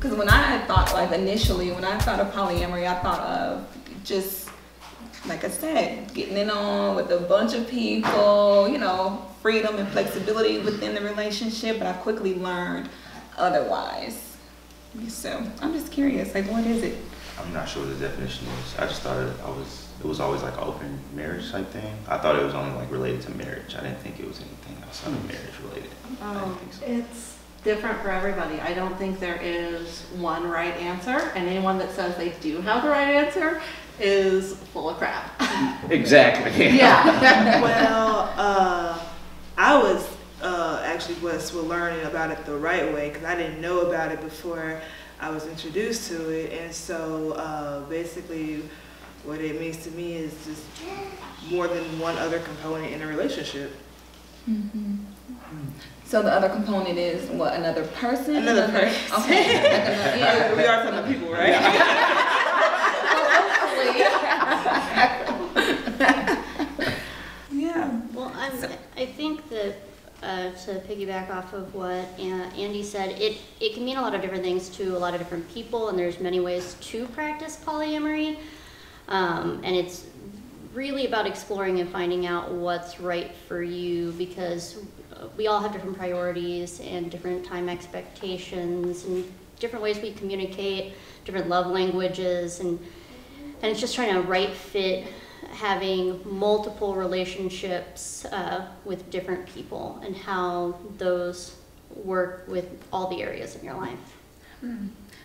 Because when I thought, like initially, when I thought of polyamory, I thought of just, like I said, getting it on with a bunch of people, you know, freedom and flexibility within the relationship, but I quickly learned otherwise. So I'm just curious, like, what is it? I'm not sure what the definition is. I just thought it was always like an open marriage type thing. I thought it was only like related to marriage. I didn't think it was anything outside of marriage related. I didn't think so. It's different for everybody. I don't think there is one right answer, and anyone that says they do have the right answer is full of crap. Exactly. Yeah. Well, I was actually blessed with learning about it the right way, because I didn't know about it before I was introduced to it. And so basically what it means to me is just more than one other component in a relationship. Mm-hmm. So the other component is what, another person? Another person. Okay. Yeah, we are talking people, right? Yeah. Well, I think that to piggyback off of what Andy said, it can mean a lot of different things to a lot of different people, and there's many ways to practice polyamory. And it's really about exploring and finding out what's right for you, because we all have different priorities and different time expectations and different ways we communicate, different love languages, and it's just trying to right fit having multiple relationships with different people and how those work with all the areas in your life.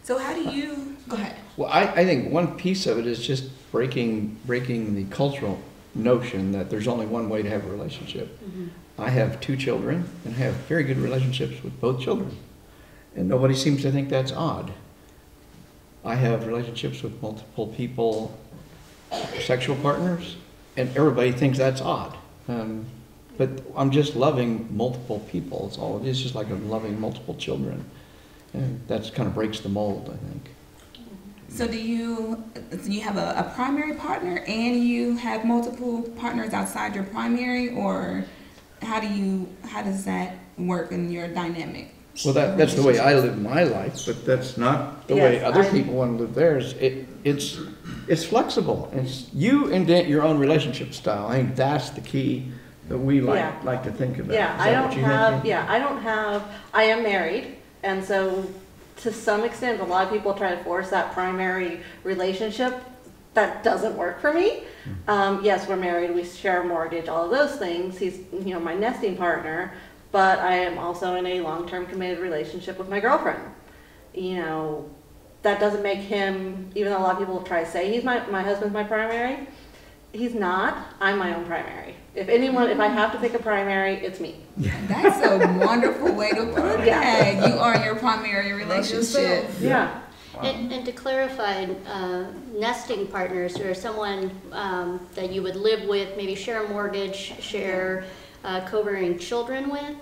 So how do you, go ahead. Well, I think one piece of it is just breaking the cultural notion that there's only one way to have a relationship. Mm-hmm. I have 2 children and have very good relationships with both children. And nobody seems to think that's odd. I have relationships with multiple people, sexual partners, and everybody thinks that's odd. But I'm just loving multiple people. It's all it is, just like I'm loving multiple children. And that kind of breaks the mold, I think. So do you have a primary partner and you have multiple partners outside your primary, or how does that work in your dynamic? Well, that's the way I live my life, but that's not the way other people want to live theirs. It's flexible. You indent your own relationship style. I think that's the key that we like to think about. Yeah, I am married, and so to some extent, a lot of people try to force that primary relationship. That doesn't work for me. Yes, we're married, we share a mortgage, all of those things. He's, my nesting partner, but I am also in a long-term committed relationship with my girlfriend. That doesn't make him, even though a lot of people try to say he's my husband's my primary, he's not. I'm my own primary. If I have to pick a primary, it's me. That's a wonderful way to put it. Yeah. You are your primary relationship. Yeah. Wow. And to clarify, nesting partners are someone that you would live with, maybe share a mortgage, share co-bearing children with,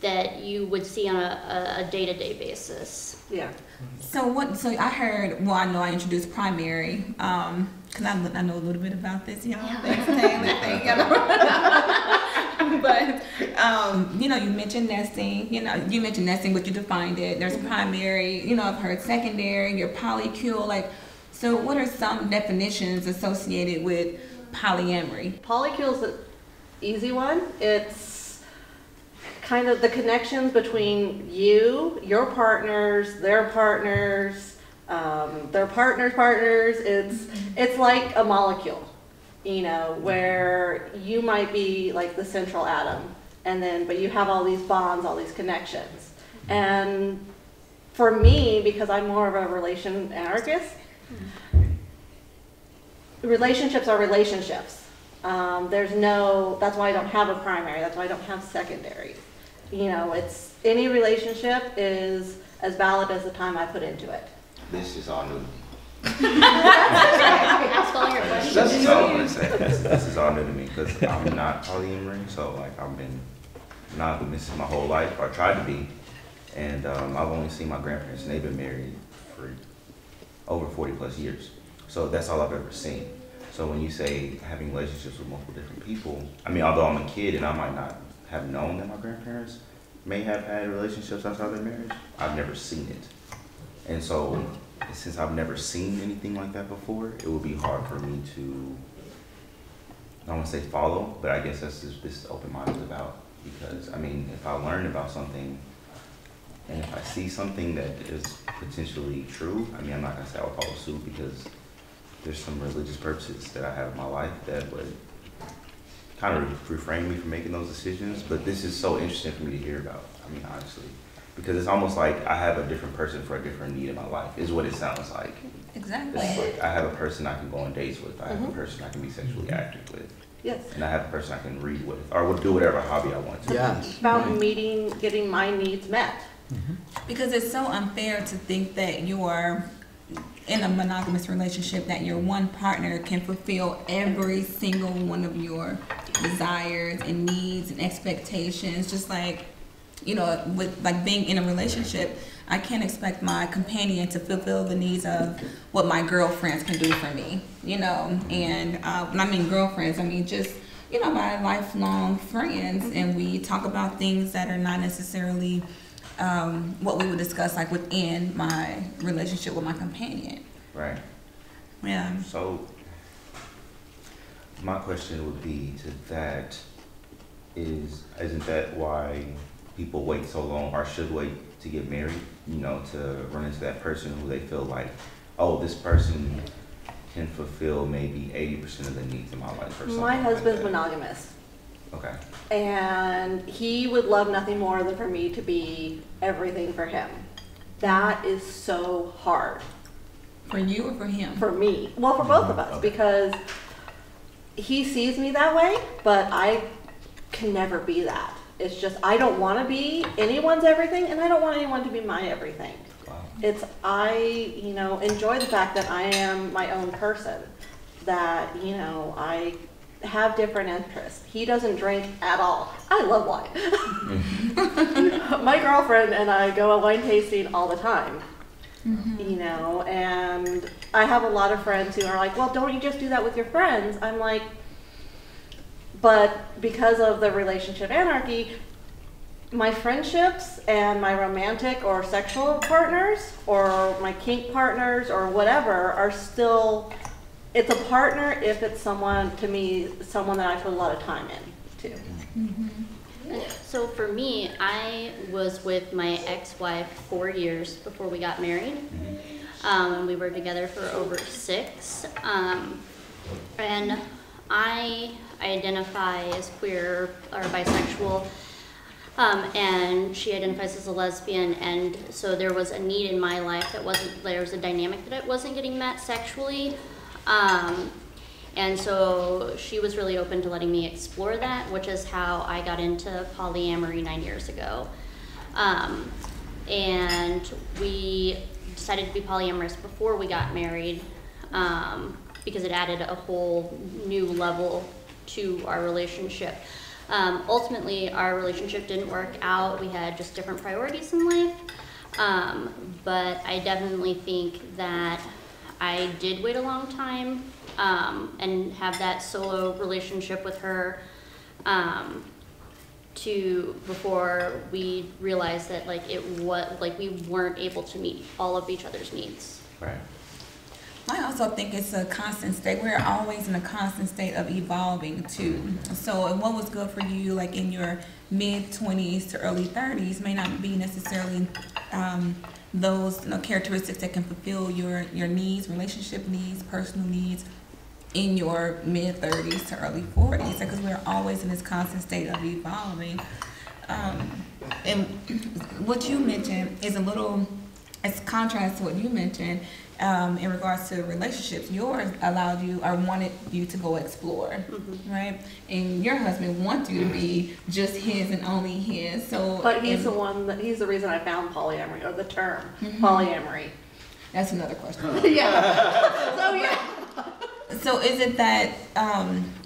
that you would see on a day-to-day basis. Yeah. So I heard, well, I know I introduced primary, because I know a little bit about this, But, you mentioned nesting, but you defined it. There's primary, I've heard secondary, your polycule, so what are some definitions associated with polyamory? Polycule's an easy one. It's kind of the connections between you, your partners, their partners, their partners' partners. It's like a molecule. Where you might be like the central atom, but you have all these bonds, all these connections. And for me, because I'm more of a relation anarchist, relationships are relationships. That's why I don't have a primary, that's why I don't have secondary. It's any relationship is as valid as the time I put into it. This is all new. That's all your questions. That's all I'm gonna say. This is all new to me because I'm not polyamory, so I've been monogamous my whole life. I tried to be, and I've only seen my grandparents, and they've been married for over 40 plus years. So that's all I've ever seen. So when you say having relationships with multiple different people, although I'm a kid and I might not have known that my grandparents may have had relationships outside their marriage. I've never seen it. And so, since I've never seen anything like that before, it would be hard for me to, I don't want to say follow, but I guess that's just this open-minded about. Because, I mean, if I learn about something, and if I see something that is potentially true, I mean, I'm not going to say I'll follow suit because there's some religious purposes that I have in my life that would kind of refrain me from making those decisions. But this is so interesting for me to hear about, I mean, honestly. Because it's almost like I have a different person for a different need in my life, is what it sounds like. Exactly. It's like I have a person I can go on dates with. I have a person I can be sexually active with. Yes. And I have a person I can read with, or would do whatever hobby I want to. Yes. About meeting, getting my needs met. Because it's so unfair to think that you're in a monogamous relationship, that your one partner can fulfill every single one of your desires and needs and expectations. Just like, you know, with like being in a relationship, I can't expect my companion to fulfill the needs of what my girlfriends can do for me, you know. And when I mean girlfriends, I mean just, you know, my lifelong friends, and we talk about things that are not necessarily what we would discuss like within my relationship with my companion. Right. Yeah. So my question would be to that isn't that why people wait so long or should wait to get married, you know, to run into that person who they feel like, oh, this person can fulfill maybe 80% of the needs in my life or something. My husband's like that. monogamous. Okay. And he would love nothing more than for me to be everything for him. That is so hard. For you or for him? For me. Well, for both of us, Okay. because he sees me that way, but I can never be that. It's just, I don't want to be anyone's everything, and I don't want anyone to be my everything. Wow. It's, you know, enjoy the fact that I am my own person, that, you know, I have different interests. He doesn't drink at all. I love wine. My girlfriend and I go wine tasting all the time. You know, and I have a lot of friends who are like, well, don't you just do that with your friends? I'm like, but because of the relationship anarchy, my friendships and my romantic or sexual partners or my kink partners or whatever are still, it's a partner if it's someone, to me, someone that I put a lot of time in too. So for me, I was with my ex-wife 4 years before we got married. We were together for over 6. And I identify as queer or bisexual, and she identifies as a lesbian, and so there was a need in my life that there was a dynamic that it wasn't getting met sexually. And so she was really open to letting me explore that, which is how I got into polyamory 9 years ago. And we decided to be polyamorous before we got married, because it added a whole new level to our relationship. Ultimately, our relationship didn't work out. We had just different priorities in life. But I definitely think that I did wait a long time and have that solo relationship with her before we realized that we weren't able to meet all of each other's needs. Right. I also think it's a constant state. We're always in a constant state of evolving too. So what was good for you like in your mid-20s to early 30s may not be necessarily those characteristics that can fulfill your needs, relationship needs, personal needs in your mid-30s to early 40s, because we're always in this constant state of evolving. And what you mentioned is it's contrast to what you mentioned in regards to relationships. Yours allowed you or wanted you to go explore, right? And your husband wants you to be just his and only his. So, but he's the reason I found polyamory, or the term polyamory. That's another question. Yeah. So yeah. So is it that,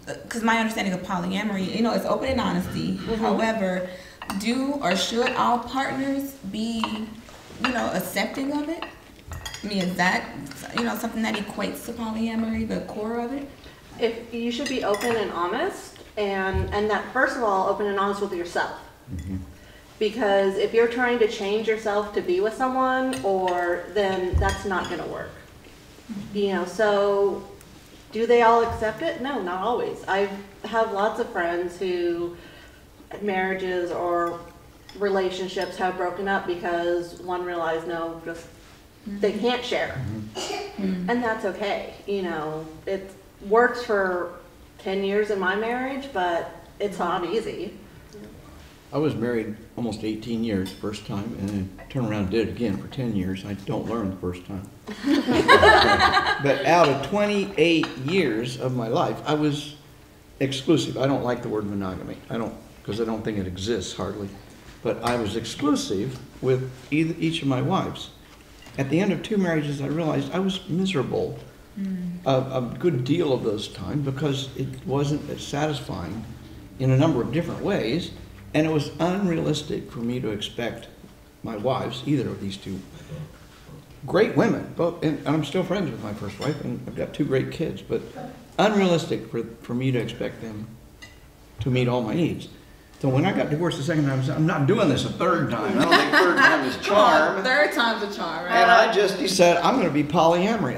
because my understanding of polyamory, it's open and honesty. However, do or should all partners be, accepting of it? I mean, is that, something that equates to polyamory, the core of it? If you should be open and honest, and that, first of all, open and honest with yourself. Because if you're trying to change yourself to be with someone, then that's not going to work. You know, so do they all accept it? No, not always. I have lots of friends who marriages or relationships have broken up because one realized they can't share. And that's okay. You know, it works for 10 years in my marriage, but it's not easy. I was married almost 18 years first time, and then turned around and did it again for 10 years. I don't learn the first time. But out of 28 years of my life, I was exclusive. I don't like the word monogamy. Because I don't think it exists hardly. But I was exclusive with each of my wives. At the end of 2 marriages, I realized I was miserable a good deal of those times because it wasn't as satisfying in a number of different ways. And it was unrealistic for me to expect my wives, either of these 2 great women, both, and I'm still friends with my first wife, and I've got 2 great kids, but unrealistic for me to expect them to meet all my needs. So when I got divorced the second time, I said, I'm not doing this a third time. I don't think third time is charm. Third time's a charm, right? And I just decided I'm going to be polyamory.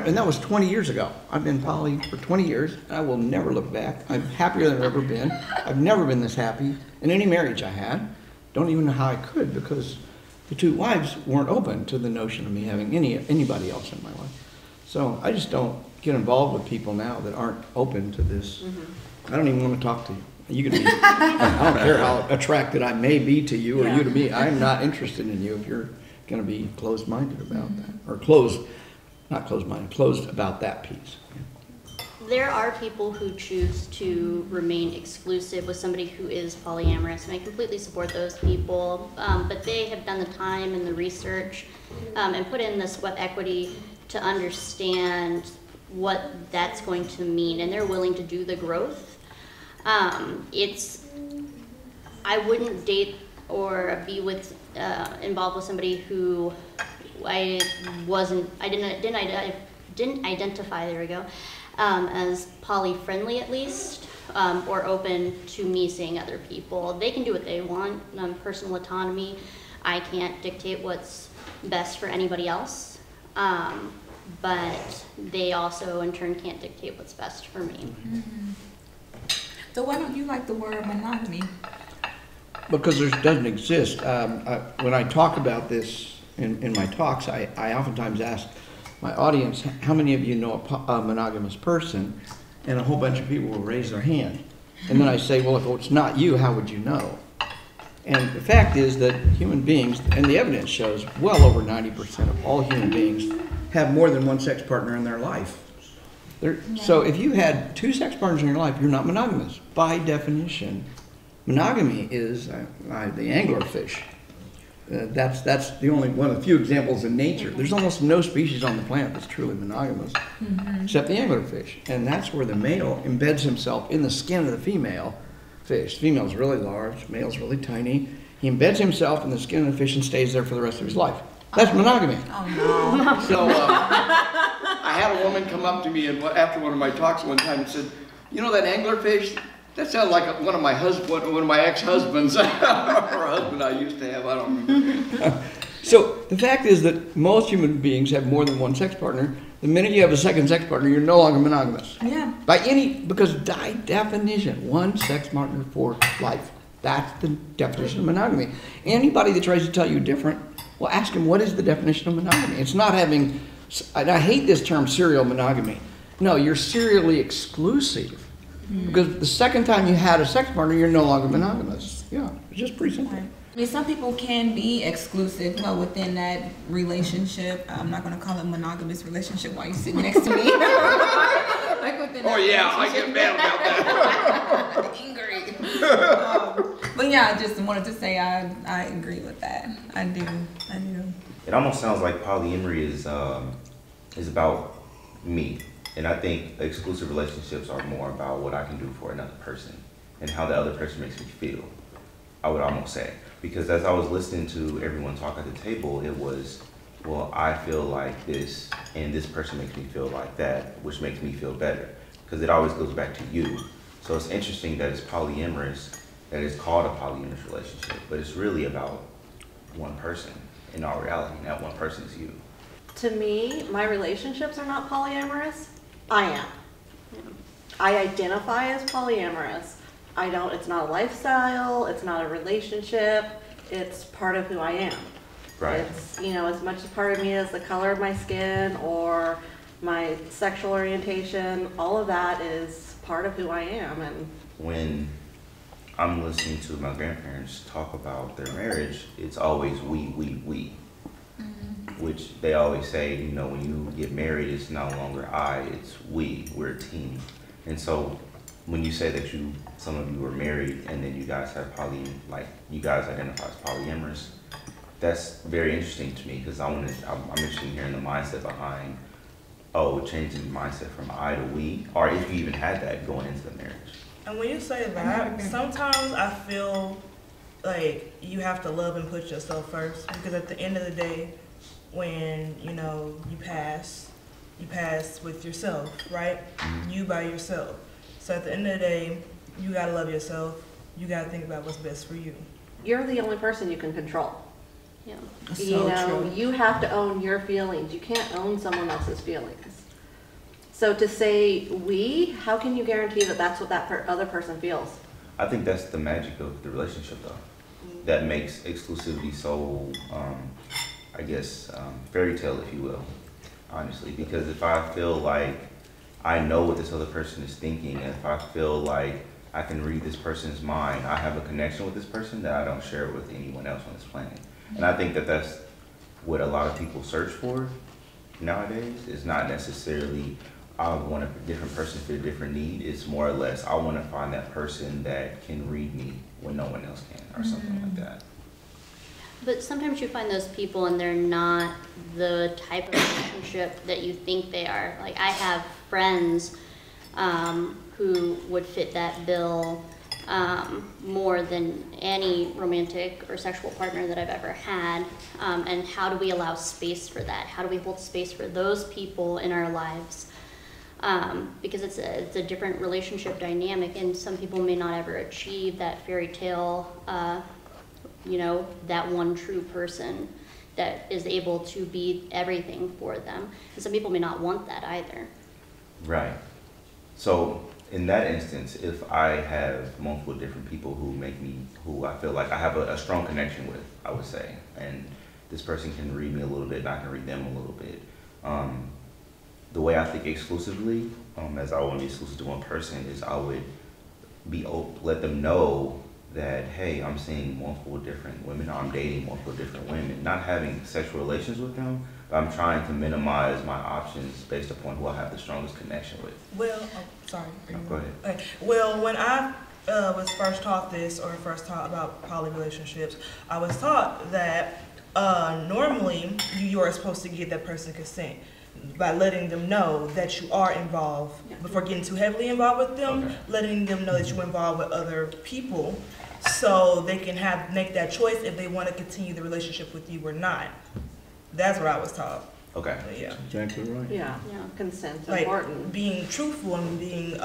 And that was 20 years ago. I've been poly for 20 years, and I will never look back. I'm happier than I've ever been. I've never been this happy in any marriage I had. Don't even know how I could, because the 2 wives weren't open to the notion of me having anybody else in my life. So I just don't get involved with people now that aren't open to this. I don't even want to talk to you. You can be, I don't care how attracted I may be to you or you to me. I'm not interested in you if you're going to be closed-minded about that. Or not closed-minded, closed about that piece. There are people who choose to remain exclusive with somebody who is polyamorous, and I completely support those people, but they have done the time and the research and put in the sweat equity to understand what that's going to mean, and they're willing to do the growth. I wouldn't date or be involved with somebody who I didn't identify, there we go, as poly-friendly at least, or open to me seeing other people. They can do what they want, personal autonomy. I can't dictate what's best for anybody else, but they also in turn can't dictate what's best for me. So why don't you like the word monogamy? Because it doesn't exist. When I talk about this in my talks, I oftentimes ask my audience, how many of you know a monogamous person? And a whole bunch of people will raise their hand. And then I say, well, if it's not you, how would you know? And the fact is that human beings, and the evidence shows, well over 90% of all human beings have more than one sex partner in their life. So if you had 2 sex partners in your life, you're not monogamous. By definition, monogamy is the anglerfish. That's the only one of the few examples in nature. There's almost no species on the planet that's truly monogamous, except the anglerfish. And that's where the male embeds himself in the skin of the female fish. The female's really large, male's really tiny. He embeds himself in the skin of the fish and stays there for the rest of his life. That's monogamy. Oh no. So I had a woman come up to me after one of my talks one time and said, you know that anglerfish? That sounds like one of my ex-husbands, or a husband I used to have, I don't remember. So the fact is that most human beings have more than one sex partner. The minute you have a second sex partner, you're no longer monogamous. Yeah. Because by definition, one sex partner for life. That's the definition of monogamy. Anybody that tries to tell you different, well, ask him, what is the definition of monogamy? It's not having, and I hate this term, serial monogamy. No, you're serially exclusive. Because the second time you had a sex partner, you're no longer monogamous. Yeah, it's just pretty simple. I mean, some people can be exclusive, within that relationship. I'm not going to call it monogamous relationship while you're sitting next to me. Like within I get mad about that. Angry. But yeah, I just wanted to say I agree with that. I do. It almost sounds like polyamory is about me. And I think exclusive relationships are more about what I can do for another person and how the other person makes me feel, I would almost say. Because as I was listening to everyone talk at the table, it was, well, I feel like this and this person makes me feel like that, which makes me feel better. Because it always goes back to you. So it's interesting that it's polyamorous that is called a polyamorous relationship, but it's really about one person in all reality, and that one person is you. To me, my relationships are not polyamorous. I am. I identify as polyamorous. It's not a lifestyle, it's not a relationship, it's part of who I am. Right. It's, as much a part of me as the color of my skin or my sexual orientation, all of that is part of who I am. And when I'm listening to my grandparents talk about their marriage, it's always we. Which they always say, when you get married, it's no longer I, it's we, we're a team. And so when you say that some of you were married and then you guys have you guys identify as polyamorous, that's very interesting to me because I'm interested in hearing the mindset behind, changing the mindset from I to we, or if you even had that going into the marriage. And when you say that, sometimes I feel like you have to love and put yourself first, because at the end of the day, when you pass with yourself, right? You by yourself. So at the end of the day, you gotta love yourself. You gotta think about what's best for you. you're the only person you can control. Yeah. True. You have to own your feelings. You can't own someone else's feelings. So to say we, how can you guarantee that that's what that other person feels? I think that's the magic of the relationship, though. That makes exclusivity so, fairy tale, if you will, honestly. Because if I feel like I know what this other person is thinking, and if I feel like I can read this person's mind, I have a connection with this person that I don't share with anyone else on this planet. And I think that that's what a lot of people search for nowadays. It's not necessarily, I want a different person for a different need. It's more or less, I want to find that person that can read me when no one else can, or something like that. But sometimes you find those people and they're not the type of relationship that you think they are. Like, I have friends who would fit that bill more than any romantic or sexual partner that I've ever had. And how do we allow space for that? How do we hold space for those people in our lives? Because it's a different relationship dynamic, and some people may not ever achieve that fairy tale, that one true person that is able to be everything for them. And some people may not want that either. Right. So in that instance, if I have multiple different people who I feel like I have a strong connection with, I would say, and this person can read me a little bit and I can read them a little bit. The way I think exclusively, as I want to be exclusive to one person, is I would let them know that, hey, I'm seeing multiple different women, or I'm dating multiple different women, not having sexual relations with them, but I'm trying to minimize my options based upon who I have the strongest connection with. Well, sorry. No, go ahead. Okay. Well, when I was first taught this, or first taught about poly relationships, I was taught that normally you are supposed to give that person consent by letting them know that you are involved, before getting too heavily involved with them, okay. Letting them know that you're involved with other people, so they can make that choice if they want to continue the relationship with you or not. That's what I was taught. Okay. Yeah. Exactly right. Yeah. Consent's like important. Being truthful and being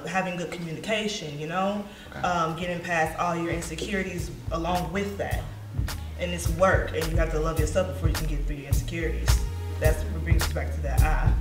having good communication, okay. Getting past all your insecurities along with that. And it's work, and you have to love yourself before you can get through your insecurities. That's what brings us back to that I.